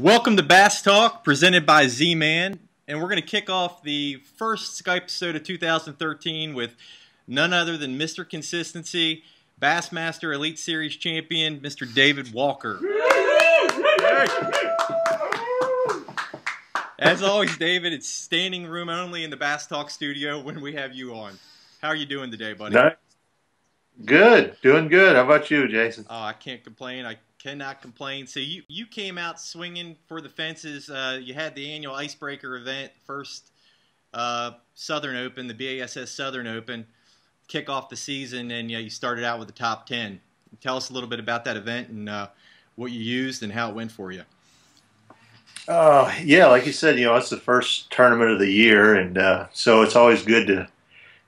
Welcome to Bass Talk, presented by Z-Man, and we're going to kick off the first Skype-isode of 2013 with none other than Mr. Consistency, Bassmaster Elite Series champion, Mr. David Walker. As always, David, it's standing room only in the Bass Talk studio when we have you on. How are you doing today, buddy? Nice. Good. Doing good. How about you, Jason? Oh, I can't complain. I cannot complain. So you came out swinging for the fences. You had the annual Icebreaker event, first Southern Open, the BASS Southern Open, kick off the season, and you started out with the top 10. Tell us a little bit about that event and what you used and how it went for you. Yeah, like you said, it's the first tournament of the year, and so it's always good to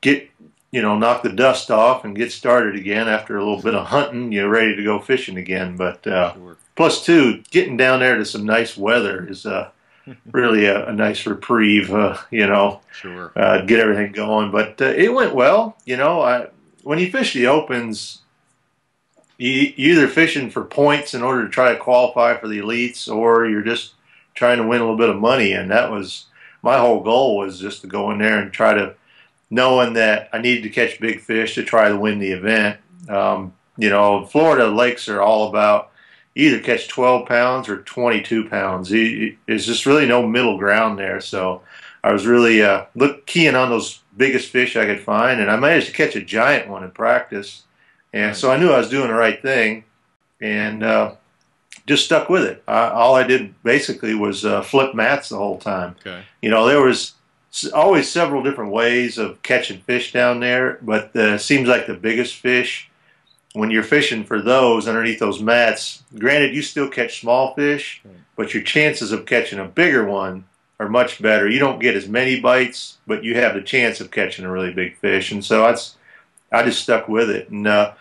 get, knock the dust off and get started again after a little bit of hunting. You're ready to go fishing again. But Sure. Plus, too, getting down there to some nice weather is really a nice reprieve, Sure. Get everything going. But it went well. When you fish the Opens, you're either fishing for points in order to try to qualify for the elites, or you're just trying to win a little bit of money. And that was my whole goal, was just to go in there and try to, knowing that I needed to catch big fish to try to win the event. Florida lakes are all about either catch 12 pounds or 22 pounds. There's just really no middle ground there. So I was really keying on those biggest fish I could find, and I managed to catch a giant one in practice. And so I knew I was doing the right thing, and just stuck with it. All I did basically was flip mats the whole time. Okay. There was always several different ways of catching fish down there, but it seems like the biggest fish, when you're fishing for those underneath those mats, granted you still catch small fish, but your chances of catching a bigger one are much better. You don't get as many bites, but you have the chance of catching a really big fish. And so I just stuck with it. And the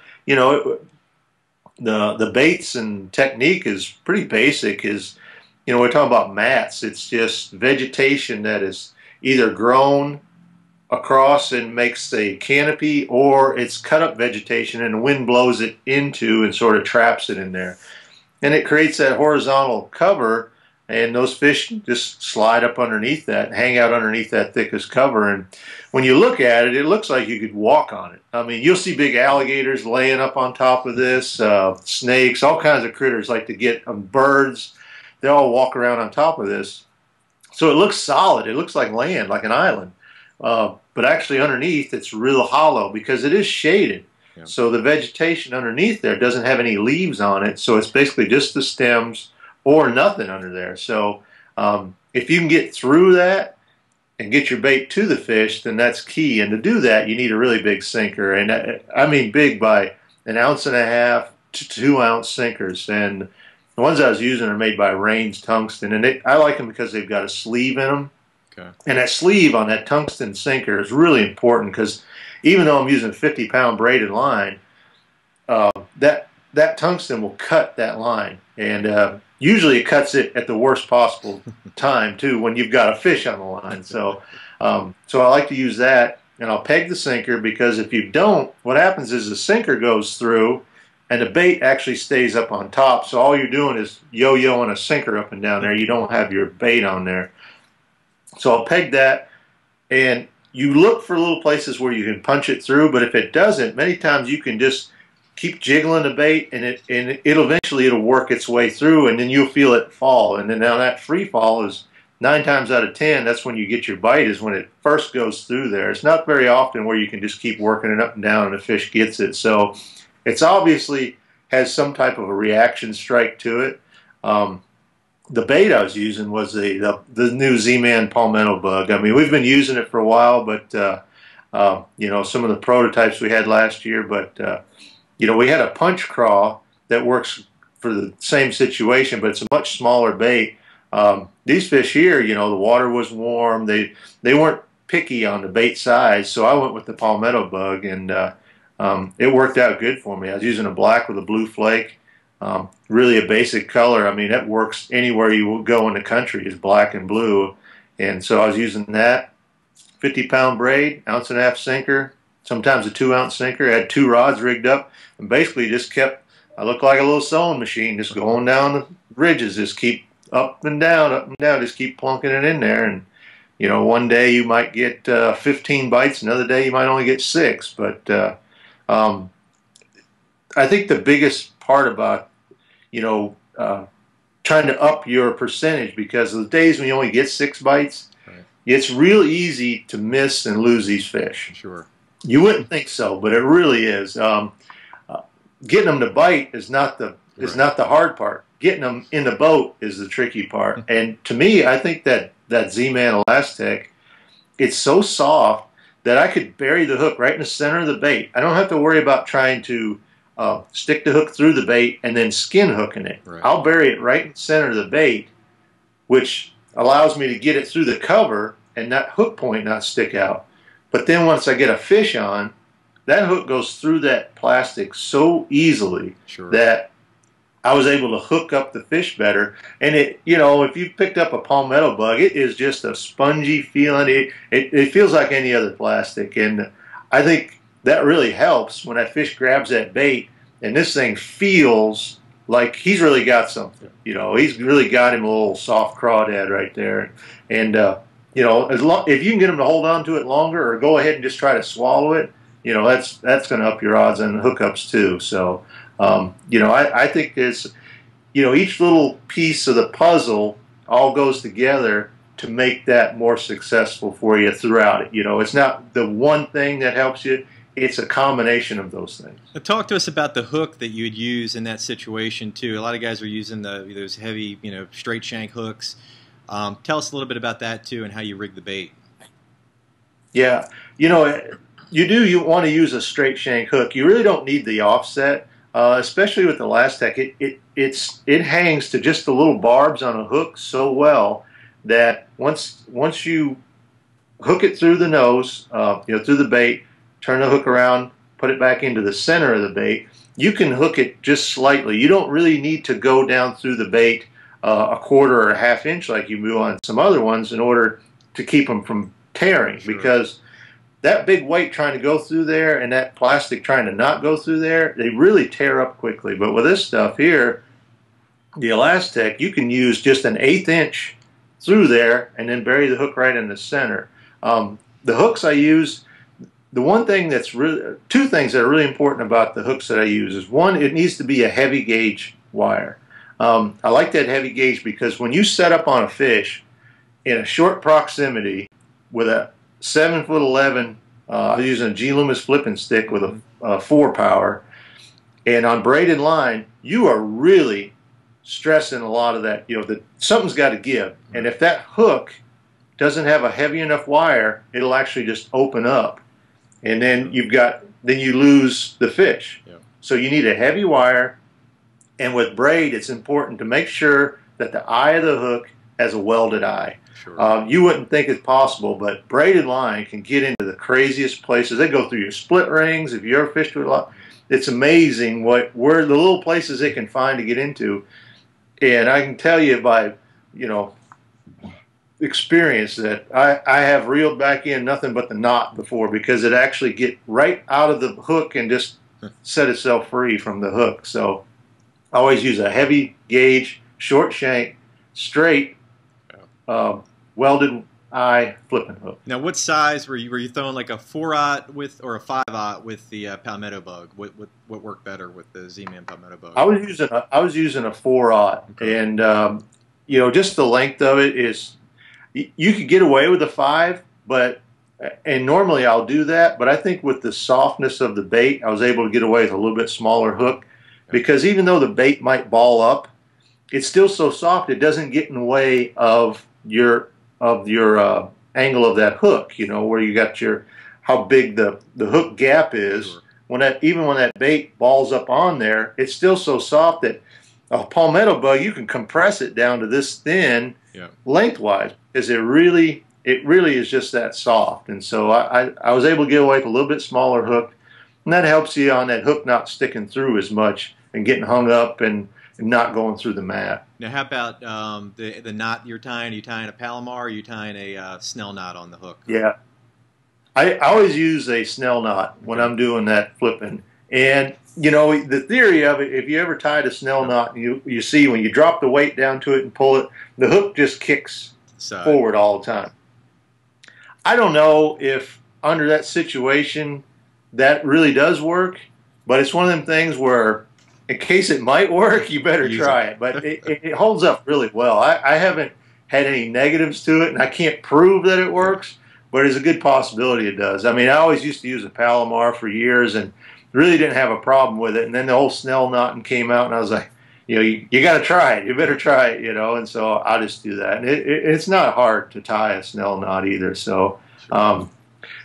baits and technique is pretty basic. We're talking about mats. It's just vegetation that is either grown across and makes a canopy, or it's cut up vegetation and the wind blows it into and sort of traps it in there. And it creates that horizontal cover, and those fish just slide up underneath that, hang out underneath that thickest cover. And when you look at it, it looks like you could walk on it. I mean, you'll see big alligators laying up on top of this, snakes, all kinds of critters like to get birds. They all walk around on top of this. So it looks solid. It looks like land, like an island. But actually underneath, it's real hollow because it is shaded. Yeah. So the vegetation underneath there doesn't have any leaves on it. So it's basically just the stems or nothing under there. So if you can get through that and get your bait to the fish, then that's key. And to do that, you need a really big sinker. And I mean big by 1.5 ounce to 2 ounce sinkers. And the ones I was using are made by Rain's Tungsten, and I like them because they've got a sleeve in them. Okay. And that sleeve on that tungsten sinker is really important, because even though I'm using 50-pound braided line, that tungsten will cut that line, and usually it cuts it at the worst possible time too, when you've got a fish on the line. So, so I like to use that, and I'll peg the sinker, because if you don't, what happens is the sinker goes through and the bait actually stays up on top. So all you're doing is yo-yoing a sinker up and down there. You don't have your bait on there. So I'll peg that, and you look for little places where you can punch it through, but if it doesn't, many times you can just keep jiggling the bait, and it'll work its way through, and then you'll feel it fall. And then now that free fall is 9 times out of 10, that's when you get your bite, is when it first goes through there. It's not very often where you can just keep working it up and down and the fish gets it. So it's obviously has some type of a reaction strike to it. The bait I was using was the new Z-Man palmetto bug. I mean, we've been using it for a while, but some of the prototypes we had last year. But we had a punch craw that works for the same situation, but it's a much smaller bait. These fish here, the water was warm. They weren't picky on the bait size, so I went with the palmetto bug, and it worked out good for me. I was using a black with a blue flake. Really a basic color. I mean, that works anywhere you will go in the country, is black and blue. And so I was using that 50-pound braid, 1.5 ounce sinker, sometimes a 2 ounce sinker. I had 2 rods rigged up, and basically just kept, I looked like a little sewing machine, just going down the ridges, just keep up and down, just keep plunking it in there. And, you know, one day you might get 15 bites, another day you might only get 6. But I think the biggest part about, you know, trying to up your percentage, because the days when you only get 6 bites, right, it's real easy to miss and lose these fish. Sure. You wouldn't think so, but it really is. Getting them to bite is not the hard part. Getting them in the boat is the tricky part. And to me, I think that Z-Man Elastic, it's so soft that I could bury the hook right in the center of the bait. I don't have to worry about trying to stick the hook through the bait and then skin hooking it. Right. I'll bury it right in the center of the bait, which allows me to get it through the cover and that hook point not stick out. But then once I get a fish on, that hook goes through that plastic so easily, sure, that I was able to hook up the fish better. And it, you know, if you've picked up a palmetto bug, it is just a spongy feeling. It feels like any other plastic. And I think that really helps when that fish grabs that bait and this thing feels like he's really got something. You know, he's really got him a little soft crawdad right there. And, you know, if you can get him to hold on to it longer or go ahead and just try to swallow it, you know, that's going to up your odds on hookups too. So, you know, I think there's, you know, each little piece of the puzzle all goes together to make that more successful for you throughout it. You know, it's not the one thing that helps you. It's a combination of those things. Now, talk to us about the hook that you would use in that situation too. A lot of guys are using those heavy, you know, straight shank hooks. Tell us a little bit about that too and how you rig the bait. Yeah, you know, you want to use a straight shank hook. You really don't need the offset, especially with the Elastic. It hangs to just the little barbs on a hook so well that once you hook it through the nose, you know, through the bait, turn the hook around, put it back into the center of the bait, you can hook it just slightly. You don't really need to go down through the bait a quarter or a half inch like you do on some other ones in order to keep them from tearing. Sure. Because that big weight trying to go through there and that plastic trying to not go through there, they really tear up quickly. But with this stuff here, the Elastic, you can use just an 1/8 inch through there and then bury the hook right in the center. The hooks I use, the one thing that's really, two things that are really important about the hooks that I use is, one, it needs to be a heavy gauge wire. I like that heavy gauge because when you set up on a fish in a short proximity with a 7'11", I was using a G Loomis flipping stick with a 4 power, and on braided line, you are really stressing a lot of that. You know, something's got to give, and if that hook doesn't have a heavy enough wire, it'll actually just open up, and then you lose the fish. Yeah. So you need a heavy wire, and with braid, it's important to make sure that the eye of the hook has a welded eye. Sure. You wouldn't think it's possible, but braided line can get into the craziest places. They go through your split rings. If you ever fished with a lot, it's amazing where the little places they can find to get into. And I can tell you by, you know, experience that I have reeled back in nothing but the knot before, because it actually get right out of the hook and just set itself free from the hook. So I always use a heavy gauge, short shank, straight, welded eye flipping hook. Now, what size were you throwing, like a 4/0 with or a 5/0 with the palmetto bug? What worked better with the Z-Man palmetto bug? I was using a 4/0, okay. And you know, just the length of it is, you could get away with a 5, and normally I'll do that, but I think with the softness of the bait, I was able to get away with a little bit smaller hook, because even though the bait might ball up, it's still so soft it doesn't get in the way of your angle of that hook. You know, where you got how big the hook gap is. Sure. Even when that bait balls up on there, it's still so soft that a palmetto bug, you can compress it down to this thin, yeah, lengthwise, because it really is just that soft. And so I was able to get away with a little bit smaller hook, and that helps you on that hook not sticking through as much and getting hung up and not going through the mat. Now, how about the knot you're tying? Are you tying a Palomar, or are you tying a Snell knot on the hook? Yeah, I always use a Snell knot when I'm doing that flipping. And you know, the theory of it, if you ever tied a snell knot, and you see when you drop the weight down to it and pull it, the hook just kicks forward all the time. I don't know if under that situation that really does work, but it's one of them things where in case it might work, you better try it. But it holds up really well. I haven't had any negatives to it, and I can't prove that it works, but it's a good possibility it does. I mean, I always used to use a Palomar for years and really didn't have a problem with it. And then the whole snell knotting came out, and I was like, you know, you got to try it. You better try it, you know. And so I'll just do that. And it's not hard to tie a snell knot either. So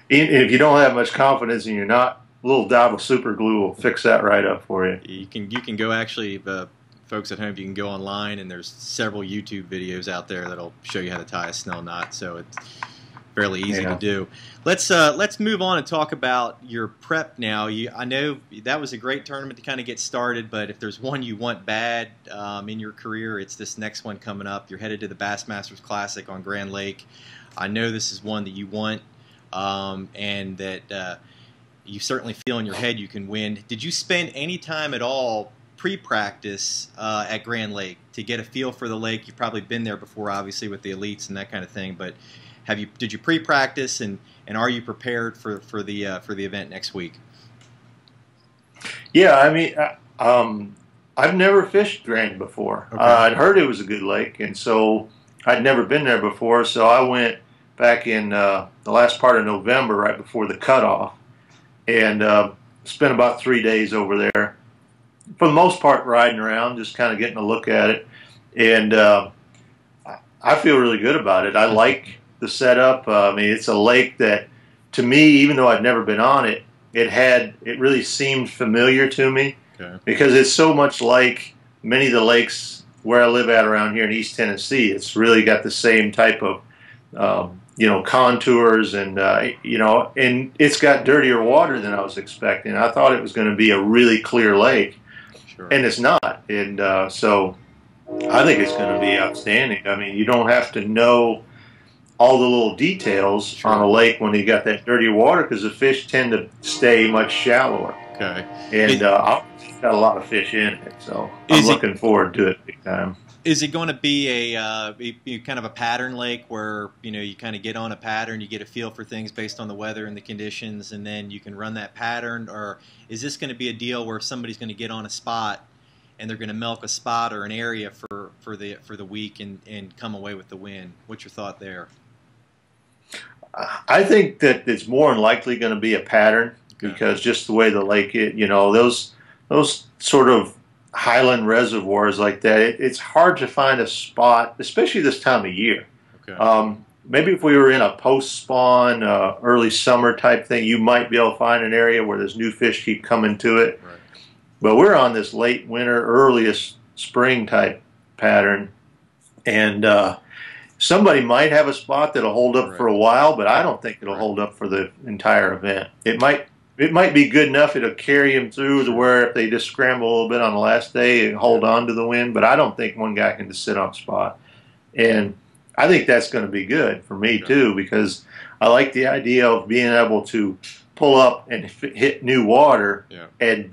if you don't have much confidence in your knot, a little dab of super glue will fix that right up for you. You can go actually, folks at home, you can go online, and there's several YouTube videos out there that'll show you how to tie a snell knot. So it's fairly easy to do. Let's move on and talk about your prep now. I know that was a great tournament to kind of get started, but if there's one you want bad in your career, it's this next one coming up. You're headed to the Bassmaster Classic on Grand Lake. I know this is one that you want, and that you certainly feel in your head you can win. Did you spend any time at all pre-practice at Grand Lake to get a feel for the lake? You've probably been there before, obviously, with the elites and that kind of thing, but did you pre-practice, and are you prepared for the event next week? Yeah, I mean, I've never fished Grand before. Okay. I'd heard it was a good lake, and so I'd never been there before. So I went back in the last part of November, right before the cutoff, and spent about 3 days over there. For the most part, riding around, just kind of getting a look at it, and I feel really good about it. I like the setup. I mean, it's a lake that, to me, even though I'd never been on it, it really seemed familiar to me. Okay. Because it's so much like many of the lakes where I live at around here in East Tennessee. It's really got the same type of you know, contours, and you know, and it's got dirtier water than I was expecting. I thought it was going to be a really clear lake, and it's not. And so I think it's going to be outstanding. I mean, you don't have to know all the little details on a lake when you got that dirty water, because the fish tend to stay much shallower. Okay. And I've got a lot of fish in it, so I'm looking forward to it big time. Is it going to be a kind of a pattern lake where, you know, you kind of get on a pattern, you get a feel for things based on the weather and the conditions, and then you can run that pattern? Or is this going to be a deal where somebody's going to get on a spot and they're going to milk a spot or an area for the week and come away with the win? What's your thought there? I think that it's more than likely going to be a pattern, because just the way the lake is, you know, those sort of highland reservoirs like that, it's hard to find a spot, especially this time of year. Okay. Maybe if we were in a post-spawn, early summer type thing, you might be able to find an area where there's new fish keep coming to it. Right. But we're on this late winter, earliest spring type pattern, and somebody might have a spot that'll hold up for a while, but I don't think it'll hold up for the entire event. It might be good enough, it'll carry them through to where if they just scramble a little bit on the last day and hold on to the wind, but I don't think one guy can just sit on a spot. And I think that's going to be good for me too, because I like the idea of being able to pull up and hit new water and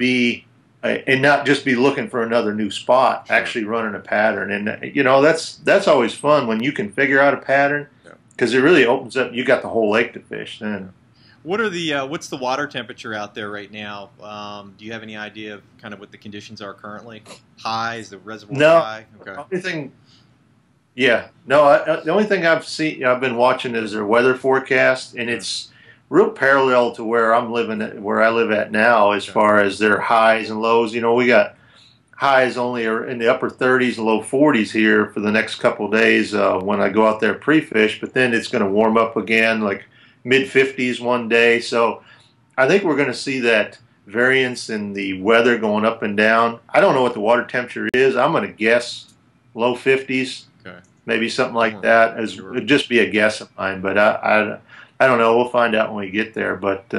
not just be looking for another new spot, actually running a pattern. And you know, that's always fun when you can figure out a pattern, because it really opens up. You got the whole lake to fish then. What are the what's the water temperature out there right now? Do you have any idea of kind of what the conditions are currently? High? Is the reservoir high? Okay. The only thing I've been watching is their weather forecast, and it's real parallel to where I live at now as far as their highs and lows. You know, we got highs only are in the upper 30s and low 40s here for the next couple of days when I go out there pre-fish, but then it's going to warm up again, like mid-50s one day. So I think we're going to see that variance in the weather going up and down. I don't know what the water temperature is. I'm going to guess low 50s, maybe something like that. It'd just be a guess of mine, but I don't know. We'll find out when we get there. But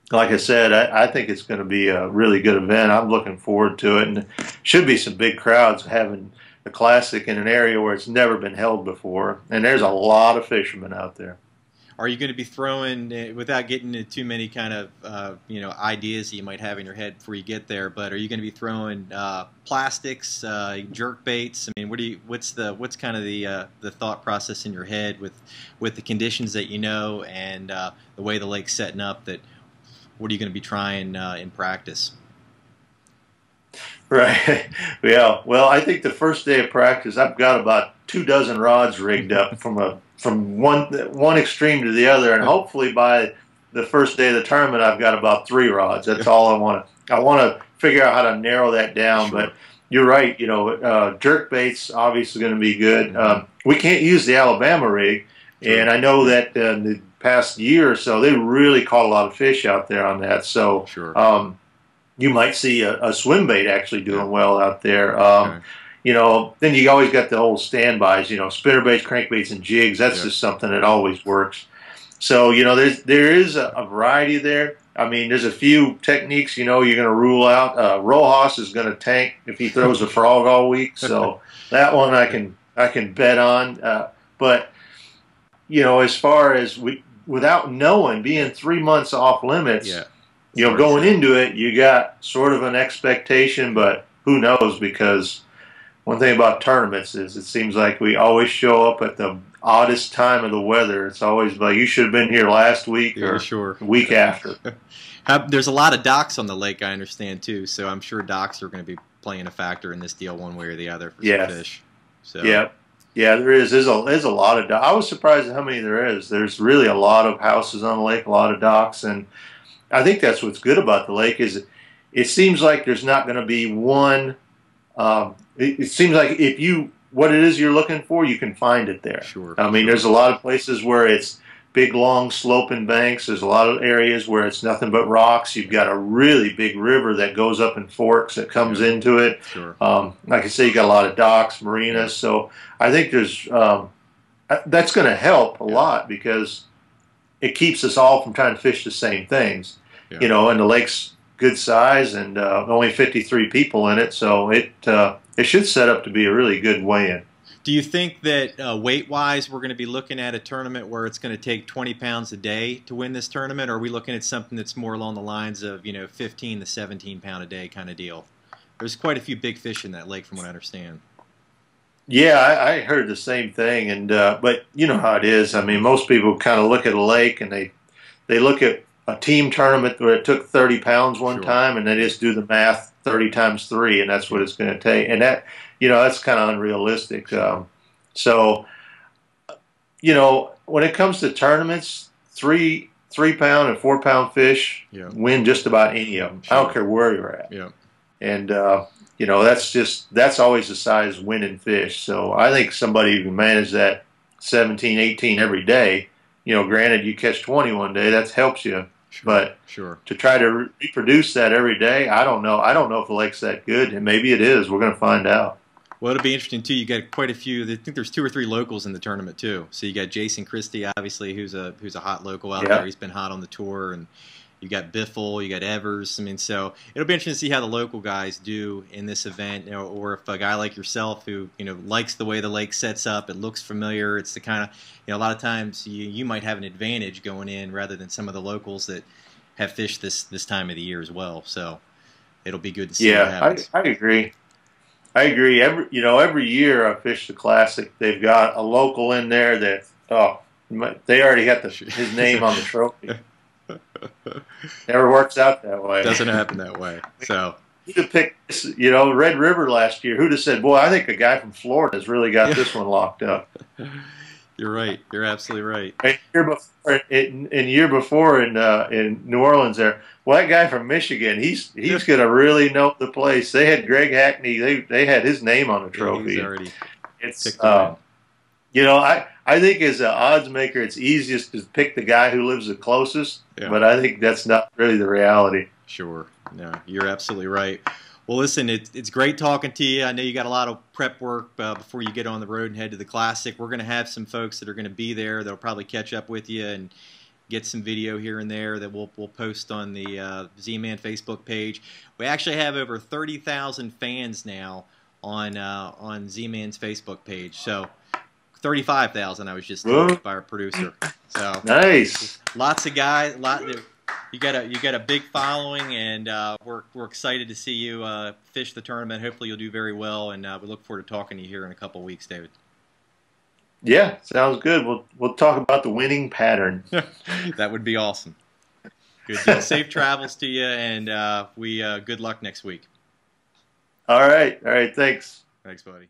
like I said, I think it's going to be a really good event. I'm looking forward to it, and should be some big crowds having the Classic in an area where it's never been held before. And there's a lot of fishermen out there. are you going to be throwing, without getting into too many kind of ideas that you might have in your head before you get there, but are you going to be throwing plastics, jerk baits? I mean, what's kind of the thought process in your head with the conditions that you know and the way the lake's setting up? That what are you going to be trying in practice? Right. Yeah. Well, I think the first day of practice, I've got about 24 rods rigged up from one extreme to the other, and hopefully by the first day of the tournament, I've got about 3 rods. That's all I want to. I want to figure out how to narrow that down. Sure. But you're right. Jerk baits obviously going to be good. We can't use the Alabama rig, and I know that in the past year or so, they really caught a lot of fish out there on that. So. Sure. You might see a swim bait actually doing well out there. Okay. Then you always got the old standbys, spinner baits, crankbaits, and jigs. That's just something that always works. So, there is a variety there. I mean, there's a few techniques, you're going to rule out. Rojas is going to tank if he throws a frog all week. So that one I can bet on. But, as far as without knowing, being 3 months off limits, going into it, you got sort of an expectation, but who knows? Because one thing about tournaments is it seems like we always show up at the oddest time of the weather. It's always like, you should have been here last week or the week after. There's a lot of docks on the lake, I understand, too, so I'm sure docks are going to be playing a factor in this deal one way or the other for some fish. So. Yeah, there is. There's a lot of docks. I was surprised at how many there is. There's really a lot of houses on the lake, a lot of docks, and I think that's what's good about the lake is it seems like there's not going to be one. It seems like what it is you're looking for, you can find it there. Sure. I mean, there's a lot of places where it's big, long, sloping banks. There's a lot of areas where it's nothing but rocks. You've got a really big river that goes up in forks that comes into it. Sure. Like I say, you got a lot of docks, marinas. So I think there's that's going to help a lot because it keeps us all from trying to fish the same things, and the lake's good size and only 53 people in it, so it should set up to be a really good weigh-in. Do you think that weight-wise we're going to be looking at a tournament where it's going to take 20 pounds a day to win this tournament, or are we looking at something that's more along the lines of 15 to 17 pound a day kind of deal? There's quite a few big fish in that lake from what I understand. Yeah, I heard the same thing, and but you know how it is. I mean, most people kind of look at a lake and they look at a team tournament where it took 30 pounds one time, and they just do the math 30 times 3, and that's what it's going to take. And that, that's kind of unrealistic. So, when it comes to tournaments, 3 pound and 4 pound fish win just about any of them. I don't care where you're at. Yeah. And that's always the size winning fish. So I think somebody who can manage that 17, 18 every day, granted you catch 20 one day, that helps you. But to try to reproduce that every day, I don't know. I don't know if the lake's that good, and maybe it is. We're going to find out. Well, it'll be interesting too. You got quite a few. I think there's 2 or 3 locals in the tournament too. So you got Jason Christie, obviously, who's a hot local out there. He's been hot on the tour, and you got Biffle, you got Evers. I mean, so it'll be interesting to see how the local guys do in this event, or if a guy like yourself who likes the way the lake sets up, it looks familiar. It's the kind of a lot of times you might have an advantage going in rather than some of the locals that have fished this time of the year as well. So it'll be good to see. What happens. I agree. I agree. Every year I fish the Classic, they've got a local in there that they already got his name on the trophy. Never works out that way. Doesn't happen that way. So you'd have picked, Red River last year. Who'd have said, "Boy, I think a guy from Florida's really got this one locked up." You're right. You're absolutely right. Year before in New Orleans, there, well, that guy from Michigan, he's going to really know the place. They had Greg Hackney. They had his name on the trophy. He's already I think as an odds maker, it's easiest to pick the guy who lives the closest, but I think that's not really the reality. Sure. No, you're absolutely right. Well, listen, it's great talking to you. I know you got a lot of prep work before you get on the road and head to the Classic. We're going to have some folks that are going to be there. They'll probably catch up with you and get some video here and there that we'll post on the Z-Man Facebook page. We actually have over 30,000 fans now on Z-Man's Facebook page. So 35,000. I was just told by our producer. So nice. Lots of guys. You got a big following, and we're excited to see you fish the tournament. Hopefully, you'll do very well, and we look forward to talking to you here in a couple of weeks, David. Yeah, sounds good. We'll talk about the winning pattern. That would be awesome. Good deal. Safe travels to you, and good luck next week. All right. Thanks. Thanks, buddy.